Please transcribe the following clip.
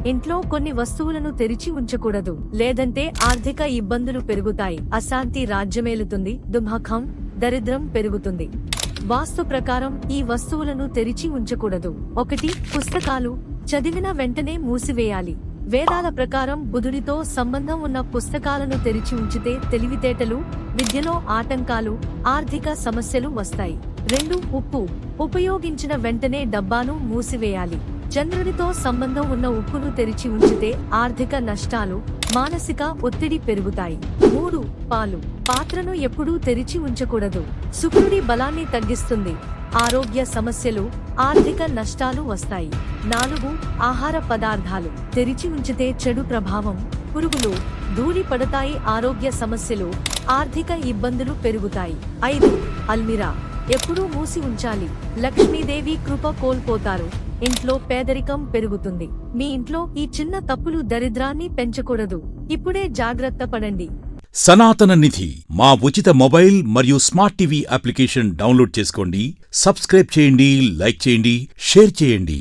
ఇంట్లో కొన్ని వస్తువులను తెరిచి ఉంచకూడదు, లేదంటే ఆర్థిక ఇబ్బందులు పెరుగుతాయి, అశాంతి రాజ్యమేలుతుంది, దుమ్హఖం, దరిద్రం పెరుగుతుంది. వాస్తు ప్రకారం ఈ వస్తువులను తెరిచి ఉంచకూడదు. 1. పుస్తకాలు చదివిన వెంటనే మూసివేయాలి. వేదాల ప్రకారం బుధుడితో సంబంధం ఉన్న పుస్తకాలను తెరిచి ఉంచితే తెలివితేటలు, విద్యలో ఆటంకాలు, ఆర్థిక సమస్యలు వస్తాయి. 2. ఉప్పు ఉపయోగించిన వెంటనే డబ్బాను మూసివేయాలి. చంద్రుడితో సంబంధం ఉన్న ఉప్పును తెరిచి ఉంచితే ఆర్థిక నష్టాలు, మానసిక ఒత్తిడి పెరుగుతాయి. 3. పాలు పాత్రను ఎప్పుడూ తెరిచి ఉంచకూడదు. శుక్రుడి బలాన్ని తగ్గిస్తుంది, ఆరోగ్య సమస్యలు, ఆర్థిక నష్టాలు వస్తాయి. 4. ఆహార పదార్థాలు తెరిచి ఉంచితే చెడు ప్రభావం, పురుగులు, ధూళి పడతాయి, ఆరోగ్య సమస్యలు, ఆర్థిక ఇబ్బందులు పెరుగుతాయి. 5. అల్మిరా ఎప్పుడూ మూసి ఉంచాలి. లక్ష్మీదేవి కృప కోల్పోతారు, ఇంట్లో పేదరికం పెరుగుతుంది. మీ ఇంట్లో ఈ చిన్న తప్పులు దరిద్రాన్ని పెంచకూడదు. ఇప్పుడే జాగ్రత్త పడండి. సనాతన నిధి మా ఉచిత మొబైల్ మరియు స్మార్ట్ టీవీ అప్లికేషన్ డౌన్లోడ్ చేసుకోండి. సబ్స్క్రైబ్ చేయండి, లైక్ చేయండి, షేర్ చేయండి.